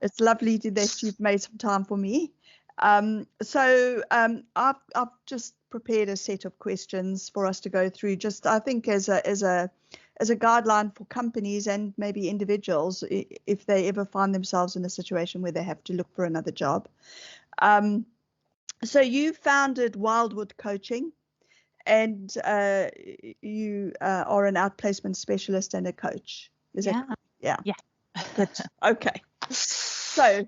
It's lovely that you've made some time for me. I've just prepared a set of questions for us to go through. Just I think as a guideline for companies and maybe individuals if they ever find themselves in a situation where they have to look for another job. So you founded Wildwood Coaching, and you are an outplacement specialist and a coach. Is that correct? Yeah. Good. Okay. So,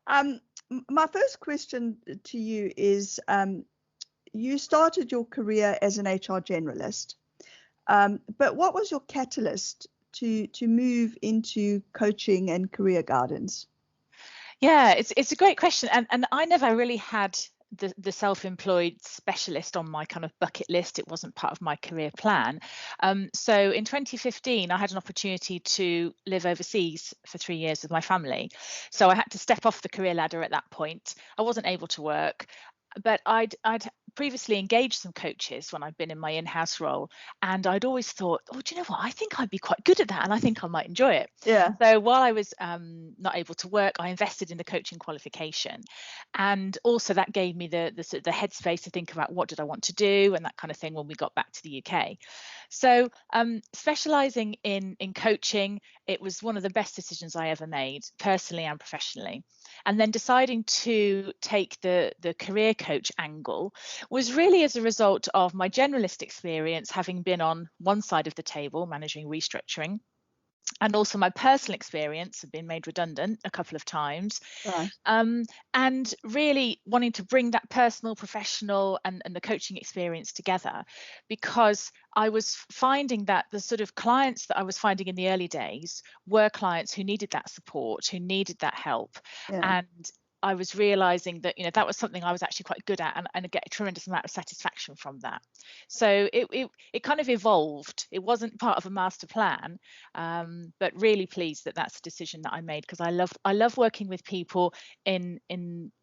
my first question to you is, you started your career as an HR generalist, but what was your catalyst to move into coaching and career guidance? Yeah, it's a great question, and I never really had the self-employed specialist on my kind of bucket list. It wasn't part of my career plan. So in 2015, I had an opportunity to live overseas for 3 years with my family. So I had to step off the career ladder at that point. I wasn't able to work, but I'd previously engaged some coaches when I'd been in my in-house role, and I'd always thought, oh, do you know what, I think I'd be quite good at that, and I think I might enjoy it. Yeah. So while I was not able to work, I invested in the coaching qualification, and also that gave me the headspace to think about what did I want to do and that kind of thing when we got back to the UK. So specializing in coaching, it was one of the best decisions I ever made, personally and professionally. And then deciding to take the career coach angle was really as a result of my generalist experience, having been on one side of the table managing restructuring, and also my personal experience of being made redundant a couple of times. Right. And really wanting to bring that personal, professional and the coaching experience together, because I was finding that the sort of clients that I was finding in the early days were clients who needed that support, who needed that help. Yeah. And I was realizing that, that was something I was actually quite good at, and I get a tremendous amount of satisfaction from that. So it kind of evolved. It wasn't part of a master plan, but really pleased that that's a decision that I made, because I love working with people in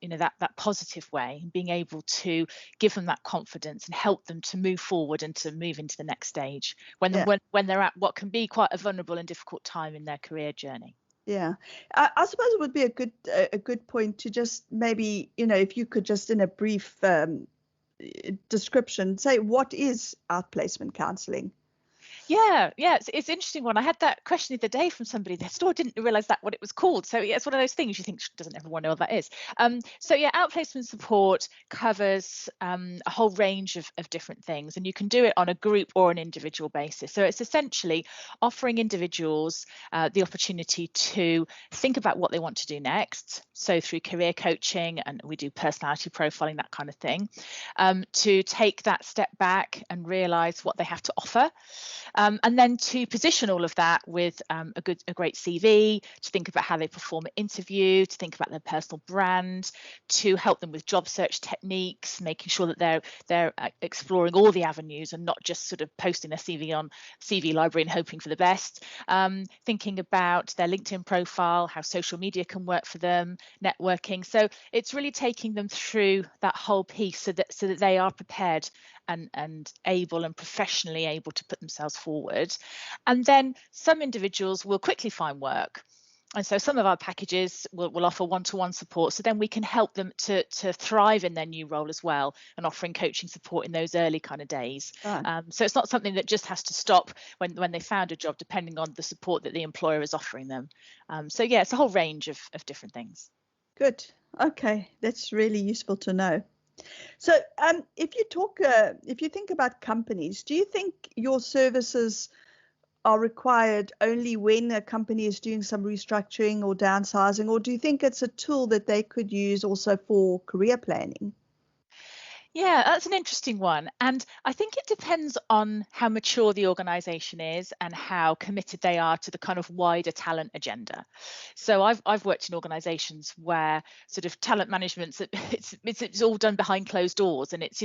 that positive way, and being able to give them that confidence and help them to move forward and to move into the next stage when they're at what can be quite a vulnerable and difficult time in their career journey. Yeah, I suppose it would be a good point to just maybe, if you could just in a brief description say, what is outplacement counselling? Yeah, it's an interesting one. I had that question the other day from somebody. They still didn't realise that what it was called. So yeah, it's one of those things you think, doesn't everyone know what that is? Outplacement support covers a whole range of different things, and you can do it on a group or an individual basis. So it's essentially offering individuals the opportunity to think about what they want to do next. So through career coaching, and we do personality profiling, that kind of thing, to take that step back and realise what they have to offer. And then to position all of that with a great CV, to think about how they perform at interview, to think about their personal brand, to help them with job search techniques, making sure that they're exploring all the avenues and not just sort of posting their CV on CV Library and hoping for the best. Thinking about their LinkedIn profile, how social media can work for them, networking. So it's really taking them through that whole piece so that they are prepared and able and professionally able to put themselves forward. And then some individuals will quickly find work. And so some of our packages will offer one-to-one support, so then we can help them to thrive in their new role as well, and offering coaching support in those early kind of days. So it's not something that just has to stop when they found a job, depending on the support that the employer is offering them. It's a whole range of different things. Good. Okay, that's really useful to know. So if you think about companies, do you think your services are required only when a company is doing some restructuring or downsizing, or do you think it's a tool that they could use also for career planning? Yeah, that's an interesting one. And I think it depends on how mature the organization is and how committed they are to the kind of wider talent agenda. So I've worked in organizations where sort of talent management, it's all done behind closed doors, and it's,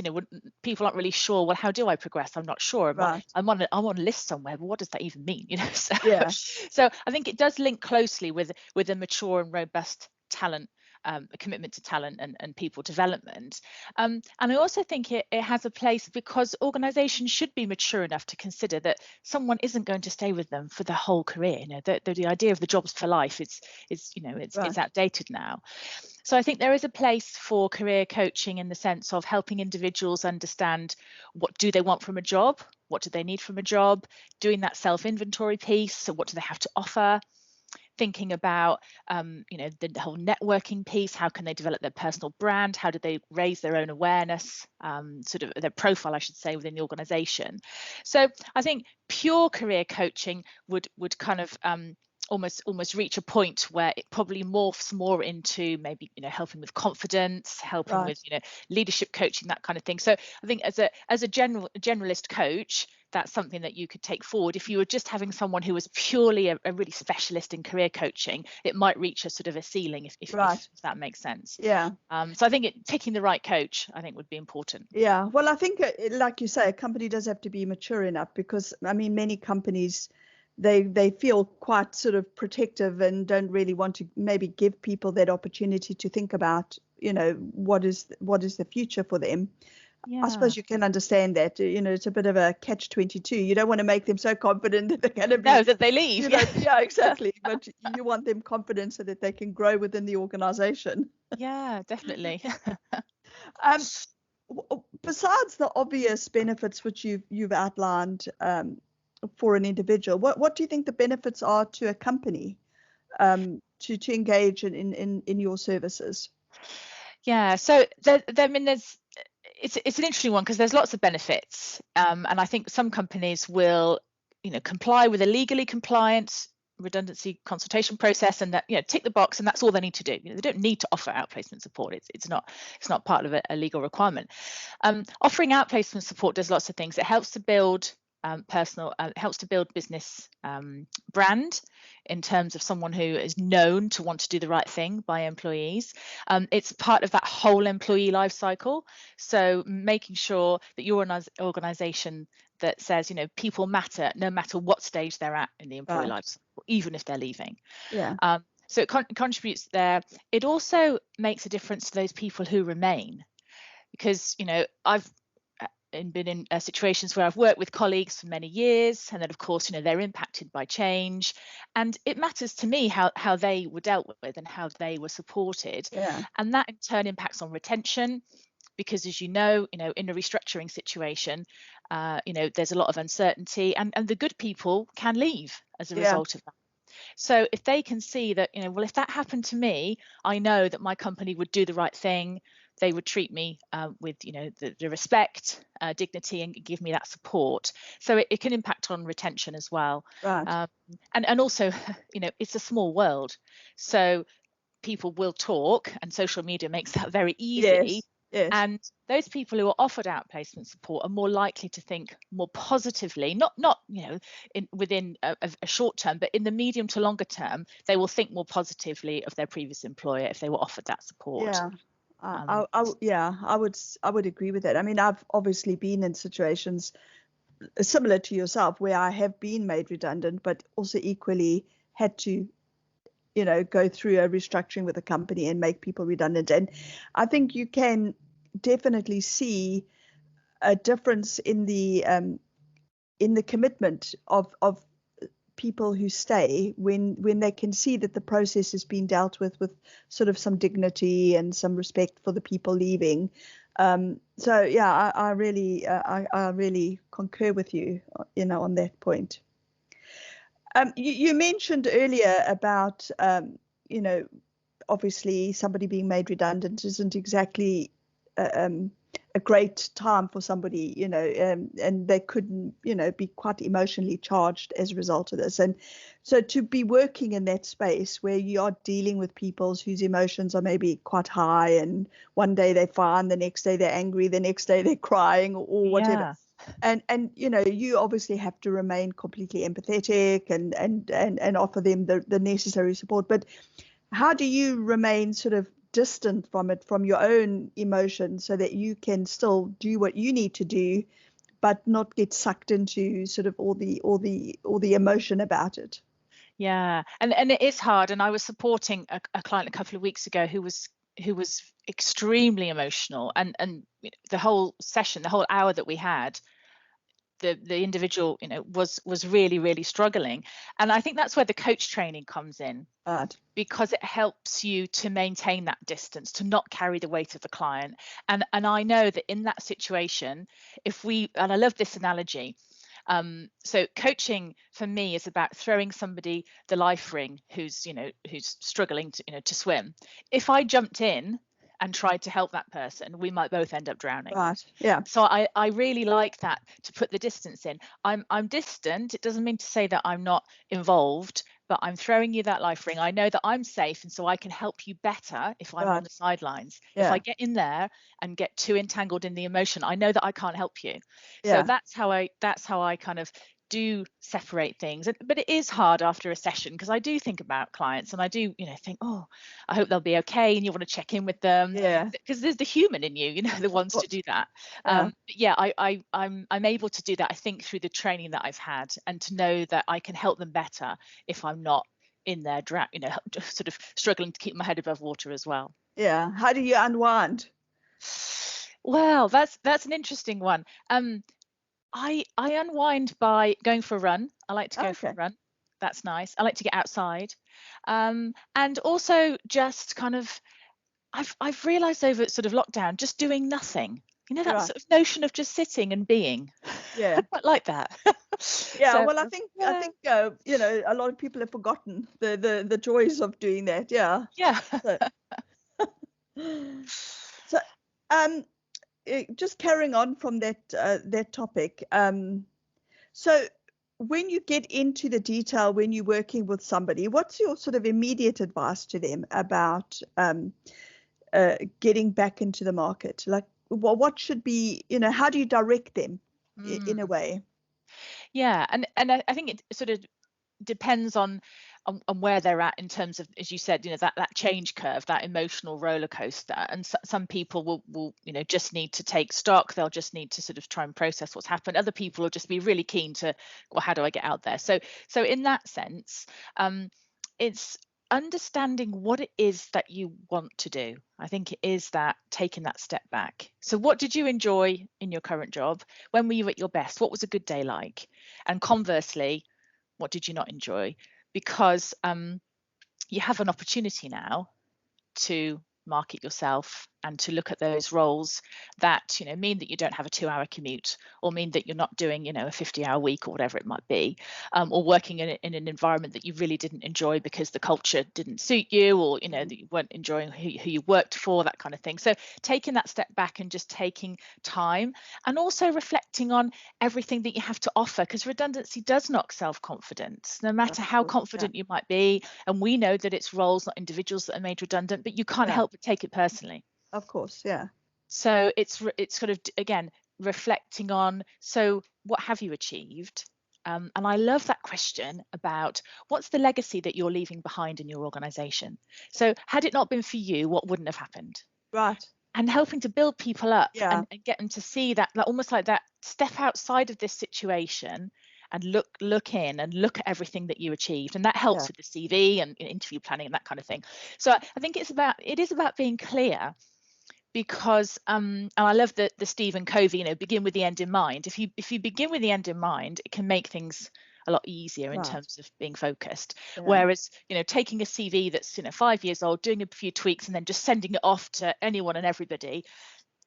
people aren't really sure, well, how do I progress? I'm not sure. Right. I'm on a list somewhere, but what does that even mean? Yeah. So I think it does link closely with a mature and robust talent a commitment to talent and people development. And I also think it has a place because organizations should be mature enough to consider that someone isn't going to stay with them for their whole career. The idea of the jobs for life it's outdated now. So I think there is a place for career coaching in the sense of helping individuals understand what do they want from a job, what do they need from a job, doing that self-inventory piece. So what do they have to offer? Thinking about the whole networking piece. How can they develop their personal brand? How do they raise their own awareness, sort of their profile, I should say, within the organization? So I think pure career coaching would kind of almost reach a point where it probably morphs more into maybe helping with confidence, helping with leadership coaching, that kind of thing. So I think as a generalist coach, that's something that you could take forward. If you were just having someone who was purely a really specialist in career coaching, it might reach a sort of a ceiling if that makes sense. Yeah. So I think picking the right coach, I think, would be important. Yeah. Well, I think, like you say, a company does have to be mature enough because, I mean, many companies, they feel quite sort of protective and don't really want to maybe give people that opportunity to think about, what is the future for them. Yeah. I suppose you can understand that, it's a bit of a catch-22. You don't want to make them so confident that they're going to be... No, that they leave. Yeah, exactly. But you want them confident so that they can grow within the organization. Yeah, definitely. Besides the obvious benefits which you've outlined for an individual, what do you think the benefits are to a company to engage in your services? Yeah, so it's an interesting one because there's lots of benefits, and I think some companies will comply with a legally compliant redundancy consultation process and that tick the box and that's all they need to do. They don't need to offer outplacement support. It's not part of a legal requirement. Offering outplacement support does lots of things. It helps to build helps to build business brand in terms of someone who is known to want to do the right thing by employees. It's part of that whole employee life cycle. So making sure that you're an organization that says, people matter no matter what stage they're at in the employee life cycle, even if they're leaving. Yeah. So it contributes there. It also makes a difference to those people who remain, because I've been in situations where I've worked with colleagues for many years, and then of course they're impacted by change, and it matters to me how they were dealt with and how they were supported. Yeah. And that in turn impacts on retention, because as in a restructuring situation, there's a lot of uncertainty, and the good people can leave as a result of that. So if they can see that, well, if that happened to me, I know that my company would do the right thing. They would treat me with, the respect, dignity, and give me that support. So it can impact on retention as well. Right. And also, it's a small world. So people will talk, and social media makes that very easy. Yes. And those people who are offered outplacement support are more likely to think more positively, not within a short term, but in the medium to longer term, they will think more positively of their previous employer if they were offered that support. Yeah. I would agree with that. I mean, I've obviously been in situations similar to yourself where I have been made redundant, but also equally had to, go through a restructuring with a company and make people redundant. And I think you can definitely see a difference in the commitment of people who stay when they can see that the process is being dealt with sort of some dignity and some respect for the people leaving. So yeah, I really concur with you, on that point. You mentioned earlier about, obviously somebody being made redundant isn't exactly a great time for somebody, and they could, be quite emotionally charged as a result of this. And so to be working in that space where you are dealing with people whose emotions are maybe quite high, and one day they're fine, the next day they're angry, the next day they're crying or whatever. Yeah. And you obviously have to remain completely empathetic and offer them the necessary support. But how do you remain sort of distant from it, from your own emotions, so that you can still do what you need to do, but not get sucked into sort of all the emotion about it? Yeah, and it is hard. And I was supporting a client a couple of weeks ago who was who was extremely emotional, and the whole session, the whole hour that we had, the individual, was really, really struggling. And I think that's where the coach training comes in, because it helps you to maintain that distance, to not carry the weight of the client. And I know that in that situation, and I love this analogy. So coaching for me is about throwing somebody the life ring who's struggling to swim. If I jumped in and tried to help that person, we might both end up drowning. Right. Yeah. So I really like that, to put the distance in. I'm distant. It doesn't mean to say that I'm not involved, but I'm throwing you that life ring. I know that I'm safe, and so I can help you better if I'm on the sidelines. Yeah. If I get in there and get too entangled in the emotion, I know that I can't help you. Yeah. So that's how I kind of do separate things. But it is hard after a session, because I do think about clients, and I do think, oh, I hope they'll be okay, and you want to check in with them, because there's the human in you, that wants to do that. I'm able to do that, I think, through the training that I've had, and to know that I can help them better if I'm not in there sort of struggling to keep my head above water as well. Yeah. How do you unwind? Well, that's an interesting one. I unwind by going for a run. I like to go for a run. That's nice. I like to get outside. And also just kind of, I've realized over sort of lockdown, just doing nothing. That sort of notion of just sitting and being. Yeah. I quite like that. Yeah. So, well, I think a lot of people have forgotten the joys of doing that. Yeah. Yeah. So just carrying on from that topic. So when you get into the detail, when you're working with somebody, what's your sort of immediate advice to them about getting back into the market? Like, what should be, how do you direct them in a way? Yeah, and I think it sort of depends on where they're at in terms of, as you said, that change curve, that emotional roller coaster. And some people will just need to take stock. They'll just need to sort of try and process what's happened. Other people will just be really keen to, well, how do I get out there? So in that sense, it's understanding what it is that you want to do. I think it is that taking that step back. So what did you enjoy in your current job? When were you at your best? What was a good day like? And conversely, what did you not enjoy? Because you have an opportunity now to market yourself and to look at those roles that mean that you don't have a 2-hour commute, or mean that you're not doing a 50-hour week, or whatever it might be, or working in an environment that you really didn't enjoy because the culture didn't suit you, or that you weren't enjoying who you worked for, that kind of thing. So taking that step back and just taking time, and also reflecting on everything that you have to offer, because redundancy does knock self-confidence, no matter how confident you might be. And we know that it's roles, not individuals, that are made redundant, but you can't help but take it personally. Of course, yeah. So it's sort of, again, reflecting on, so what have you achieved? And I love that question about what's the legacy that you're leaving behind in your organization. So had it not been for you, what wouldn't have happened? Right. And helping to build people up and get them to see that, almost like that, step outside of this situation and look in and look at everything that you achieved. And that helps with the CV and interview planning and that kind of thing. So I think it is about being clear, because and I love the Stephen Covey, begin with the end in mind. If you begin with the end in mind, it can make things a lot easier in terms of being focused. Whereas taking a CV that's 5 years old, doing a few tweaks, and then just sending it off to anyone and everybody,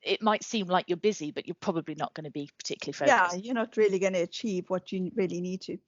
it might seem like you're busy, but you're probably not going to be particularly focused. Yeah, you're not really going to achieve what you really need to.